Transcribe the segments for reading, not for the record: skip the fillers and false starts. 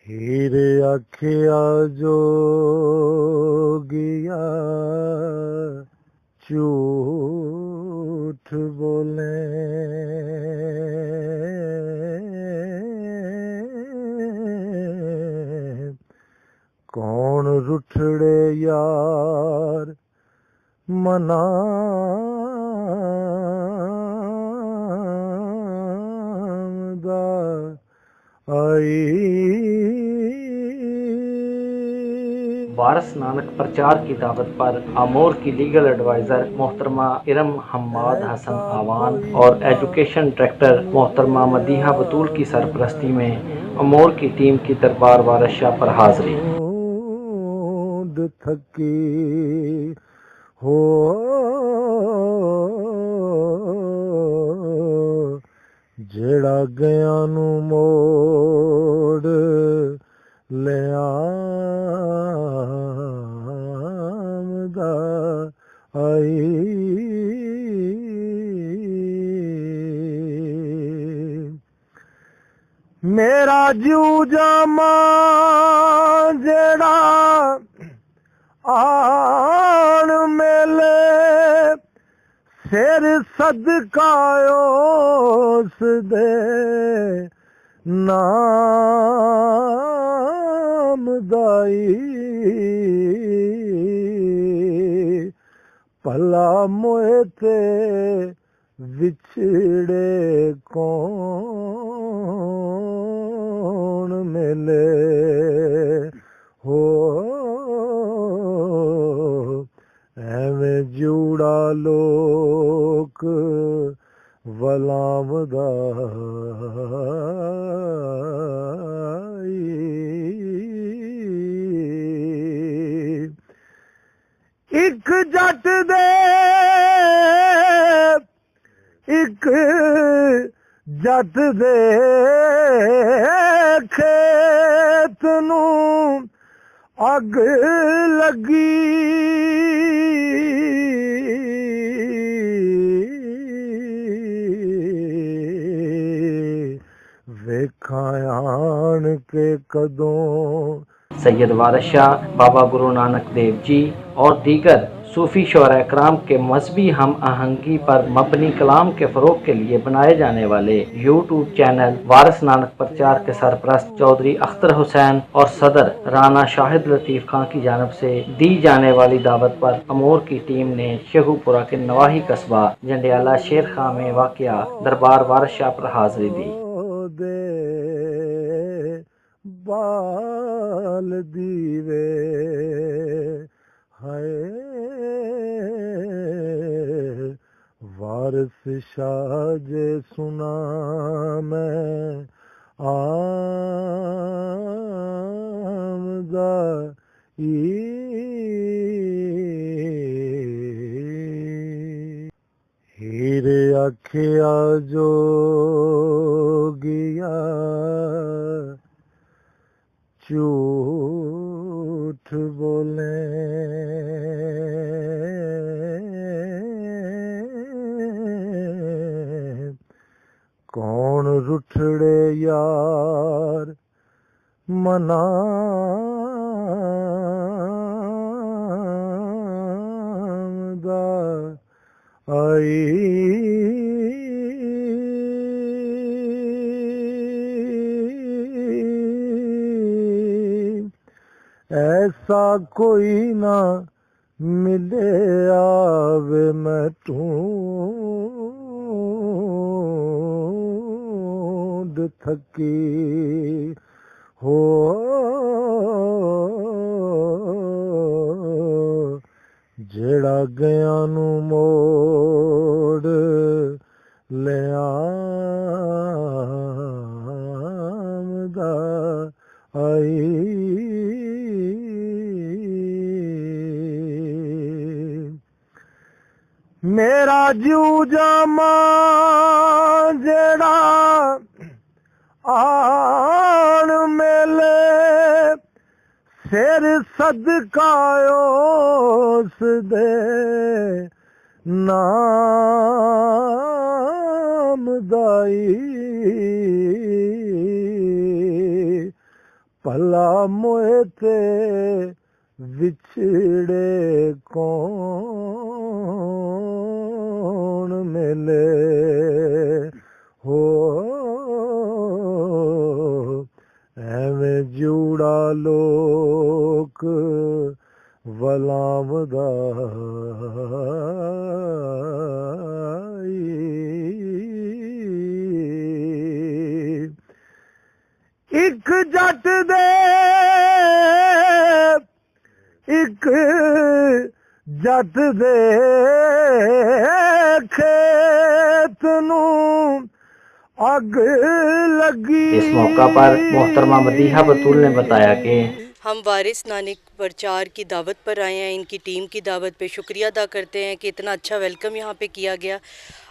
हीरे आखिया जोगिया झूठ बोले कौन रुठड़े यार मनादा आई। वारिस नानक प्रचार की दावत पर अमोर की लीगल एडवाइजर मोहतरमा इरम हम्माद हसन आवान और एजुकेशन डायरेक्टर मोहतरमा मदीहा बतूल की सरपरस्ती में अमोर की टीम की दरबार वारिस शाह पर हाजिरी। थकी हो जेड़ा गया नू मोड़ ले आमदा आई। मेरा जू जामा जेड़ा आन मेले सिर सदकायो उस दे नाम दाई। भला मोए ते विछड़े कौन मिले हो एवें जूड़ा लोक वलामदा इक जट दे इक जट दे खेत नू अग लगी वेखायान के कदों। सैयद वारिस शाह, बाबा गुरु नानक देव जी और दीगर सूफी शोरा कराम के मजहबी हम आहंगी पर मबनी कलाम के फरोग के लिए बनाए जाने वाले यूट्यूब चैनल वारिस नानक प्रचार के सरपरस्त चौधरी अख्तर हुसैन और सदर राना शाहिद लतीफ़ खां की जानब से दी जाने वाली दावत पर अमोर की टीम ने शेखुपुरा के नवाही कस्बा जंडियाला शेर खां में वाक़िया दरबार वारिस शाह पर हाजिरी दी। बाल दीवे हाय वारिस शाह जे सुना मैं आमदा हीरे आखिया जोगिया झूठ बोले कौन रुठड़े यार मनादा आई। ऐसा कोई ना मिले आवे मैं ढूंढ थकी हो जेड़ा गया नू मोड़ ले आमदा आई। मेरा जू जामा जेड़ा आ फिर सदका उस दे नाम दाई भला मोए ते विछड़े कौन मिले हो एवें जूड़ा लोक वलामदा एक जट दे एक जट दे खेत नू अग लगी। इस मौका पर मोहतरमा मदीहा बतूल ने बताया कि हम वारिस नानक प्रचार की दावत पर आए हैं। इनकी टीम की दावत पे शुक्रिया अदा करते हैं कि इतना अच्छा वेलकम यहाँ पे किया गया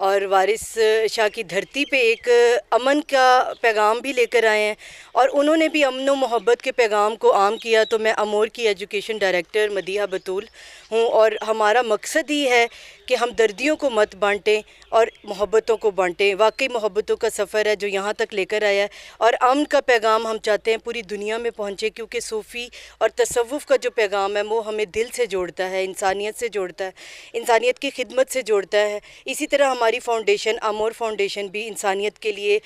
और वारिस शाह की धरती पे एक अमन का पैगाम भी लेकर आए हैं और उन्होंने भी अमन व मोहब्बत के पैगाम को आम किया। तो मैं अमोर की एजुकेशन डायरेक्टर मदीहा बतूल हूँ और हमारा मकसद ही है कि हम दर्दियों को मत बांटें और मोहब्बतों को बांटें। वाकई मोहब्बतों का सफ़र है जो यहाँ तक लेकर आया है और अमन का पैगाम हम चाहते हैं पूरी दुनिया में पहुँचे, क्योंकि सूफ़ी और तसव्वुफ़ का जो पैगाम है वो हमें दिल से जोड़ता है, इंसानियत से जोड़ता है, इंसानियत की खिदमत से जोड़ता है। इसी तरह हमारी फ़ाउंडेशन अमोर फ़ाउंडेशन भी इंसानियत के लिए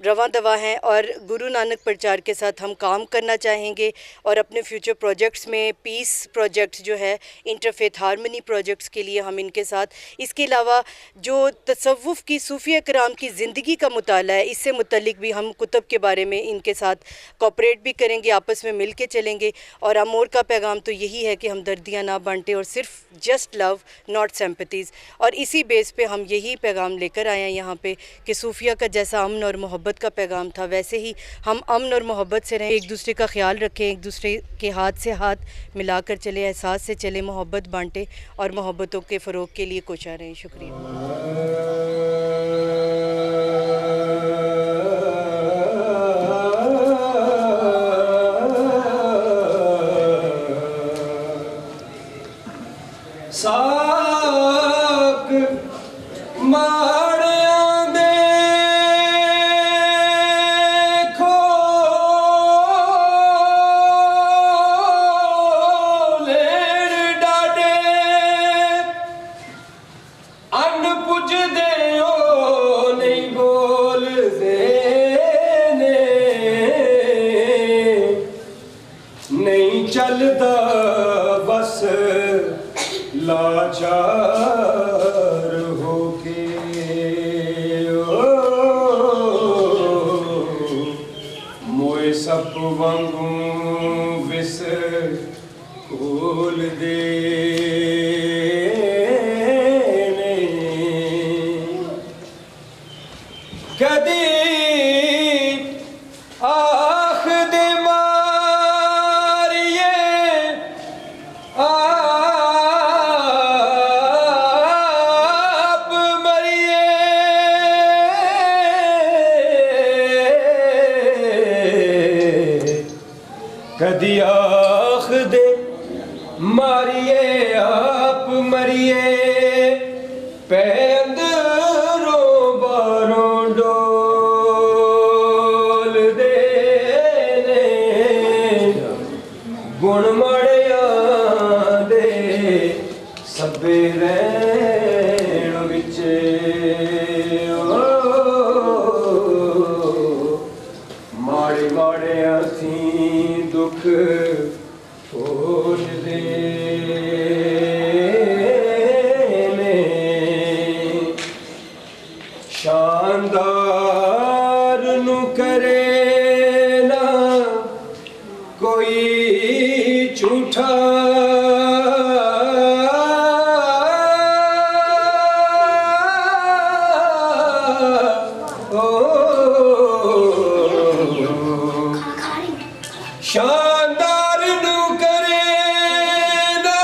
रवां दवा हैं और गुरु नानक प्रचार के साथ हम काम करना चाहेंगे और अपने फ्यूचर प्रोजेक्ट्स में पीस प्रोजेक्ट्स जो है, इंटरफेथ हारमनी प्रोजेक्ट्स के लिए हम इनके साथ, इसके अलावा जो तसव्वुफ़ की सूफ़िया कराम की ज़िंदगी का मुताला है इससे मुतल्लिक भी हम कुतुब के बारे में इनके साथ कोऑपरेट भी करेंगे, आपस में मिल के चलेंगे। और अमोर का पैगाम तो यही है कि हम दर्दियाँ ना बांटें और सिर्फ जस्ट लव नॉट सिंपैथीज़। और इसी बेस पे हम यही पैगाम लेकर आए हैं यहाँ पे कि सूफिया का जैसा अमन और मोहब्बत का पैगाम था वैसे ही हम अमन और मोहब्बत से रहें, एक दूसरे का ख्याल रखें, एक दूसरे के हाथ से हाथ मिलाकर चले, एहसास से चले, मोहब्बत बांटें और मोहब्बतों के फ़रोग़ के लिए कोशिश रहें। शुक्रिया। साक माड़ियां देखो लेड़ डाडे अन पुजदे ओ नहीं बोलदे ने नहीं चलदा बस लाचार होके मोए सप वांगू विस खोल दे ने कदी आख दे मारिए कदी आख दे मारिए आप मरिए पैंदरों बारों डोल दे ने गुण मड़िया दे सबे रैण विचे माड़े माड़े असी दुख खोज दे ने शानदार नु करे ना कोई झूठा शानदार नु करे ना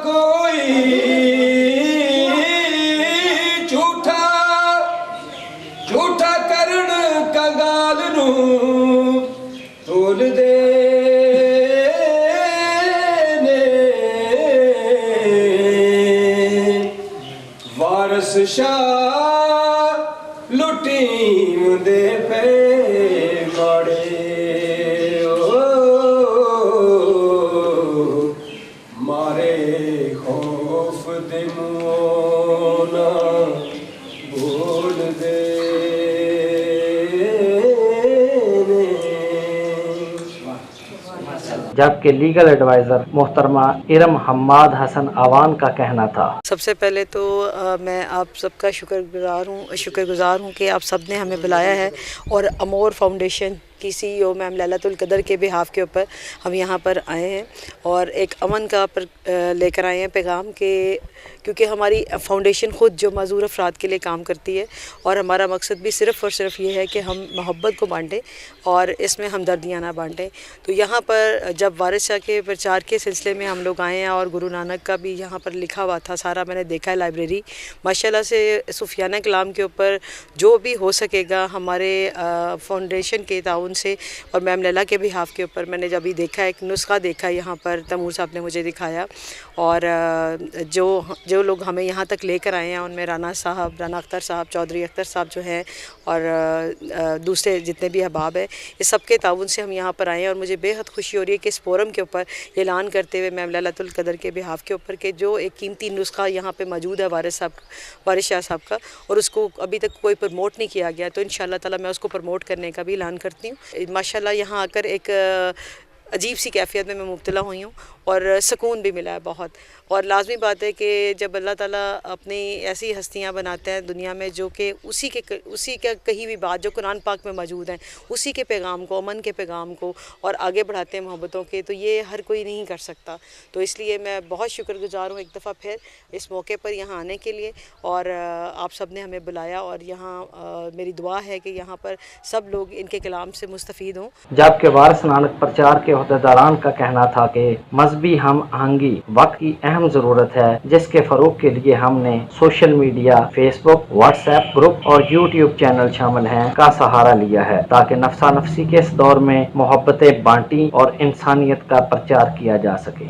कोई झूठा झूठा करण कंगाल नु तोल दे ਵਾਰਸ ਸ਼ਾਹ ਲੁਟੀਮ ਦੇ ਪਏ ਮਾੜੇ ਮਾਰੇ ਖੌਫ ਦੇ ਮੂੰਹੋਂ ਨਾ ਬੋਲਦੇ जबकि लीगल एडवाइज़र मोहतरमा इरम हम्माद हसन आवान का कहना था, सबसे पहले तो मैं आप सबका शुक्रगुज़ार हूँ कि आप सब ने हमें बुलाया है और अमोर फाउंडेशन की CEO मैम लैलतुल कदर के बिहाफ के ऊपर हम यहाँ पर आए हैं और एक अमन का लेकर आए हैं पैगाम के, क्योंकि हमारी फाउंडेशन ख़ुद जो मज़दूर अफराद के लिए काम करती है और हमारा मकसद भी सिर्फ़ और सिर्फ ये है कि हम मोहब्बत को बांटें और इसमें हमदर्दियाँ ना बांटें। तो यहाँ पर जब वारिस शाह के प्रचार के सिलसिले में हम लोग आए हैं और गुरु नानक का भी यहाँ पर लिखा हुआ था, सारा मैंने देखा है लाइब्रेरी माशाल्लाह से। सूफियाना कलाम के ऊपर जो भी हो सकेगा हमारे फाउंडेशन के ताउन से और मैम लैला के बिहाफ के ऊपर मैंने जब भी देखा, एक नुस्खा देखा यहाँ पर तैमूर साहब ने मुझे दिखाया और जो लोग हमें यहाँ तक लेकर आए हैं उनमें राना अख्तर साहब, चौधरी अख्तर साहब जो हैं और दूसरे जितने भी अहबाब हैं, इस सब के ताउन से हम यहाँ पर आए हैं और मुझे बेहद खुशी हो रही है कि इस फोरम के ऊपर ऐलान करते हुए मैम लैलतुल कदर के बिहाफ के ऊपर के जो एक कीमती नुस्खा यहाँ पे मौजूद है वारिस शाह साहब का, और उसको अभी तक कोई प्रमोट नहीं किया गया, तो इंशाअल्लाह ताला मैं उसको प्रमोट करने का भी ऐलान करती हूँ। माशाल्लाह यहाँ आकर एक अजीब सी कैफियत में मैं मुब्तला हुई हूँ और सुकून भी मिला है बहुत। और लाजमी बात है कि जब अल्लाह ताला अपनी ऐसी हस्तियाँ बनाते हैं दुनिया में जो कि उसी के कही भी बात जो कुरान पाक में मौजूद हैं, उसी के पैगाम को, अमन के पैगाम को और आगे बढ़ाते हैं मोहब्बतों के, तो ये हर कोई नहीं कर सकता। तो इसलिए मैं बहुत शुक्रगुज़ार हूँ एक दफ़ा फिर इस मौके पर यहाँ आने के लिए और आप सब ने हमें बुलाया और यहाँ मेरी दुआ है कि यहाँ पर सब लोग इनके कलाम से मुस्तफ़ीद हों। जबकि वारिस नानक प्रचार के अहदेदारान का कहना था कि मजहबी हम आहंगी वक्त की अहम ज़रूरत है, जिसके फ़रोग के लिए हमने social media, Facebook, WhatsApp group और यूट्यूब चैनल शामिल हैं का सहारा लिया है, ताकि नफ्सा नफ्सी के इस दौर में मोहब्बतें बांटी और इंसानियत का प्रचार किया जा सके।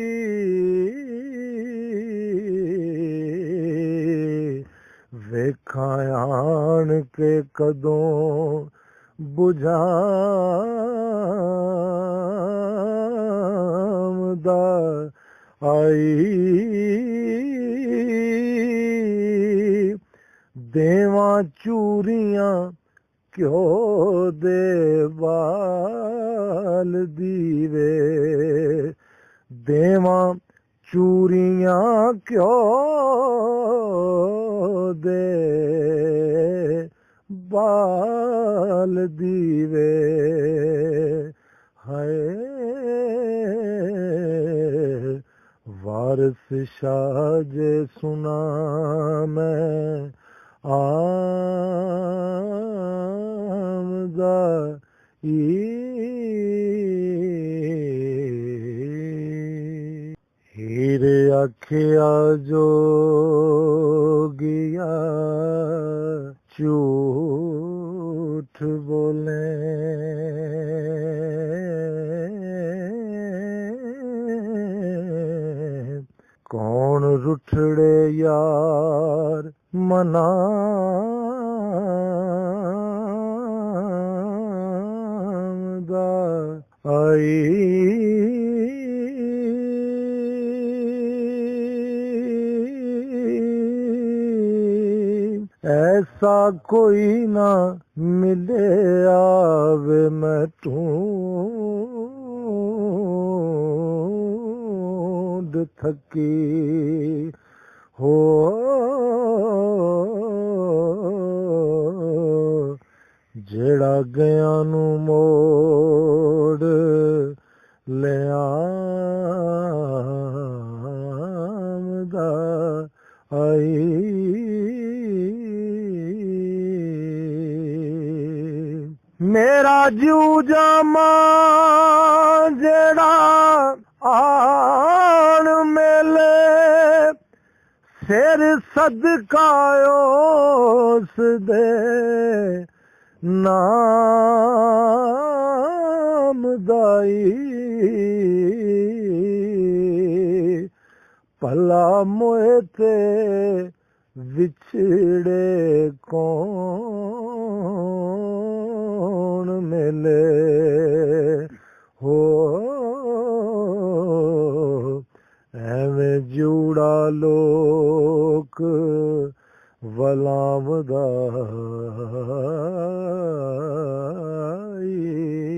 वेखायान के कदों बुझामदा आई देवा चूरियां क्यों दे बाल दीवे, देवा चूरियां क्यों दे बाल दीवे, हाय वारिस शाह जे सुना मैं आमदा हीरे आखिया जो गिया झूठ बोले, कौन रुठड़े यार मनामदा आई, ऐसा कोई ना मिले आवे मैं ढूंढ थकी हो, जेड़ा गया नू मोड़ ले आमदा आई, मेरा जू जामा जेड़ा आन मेले सिर सदकायो उस दे नाम दाई, भला मोए ते ਵਿਛੜੇ ਕੌਣ ਮਿਲੇ ਹੋ ਐਵੇਂ ਜੂੜਾ ਲੋਕ ਵਲਾਮਦਾ ਈ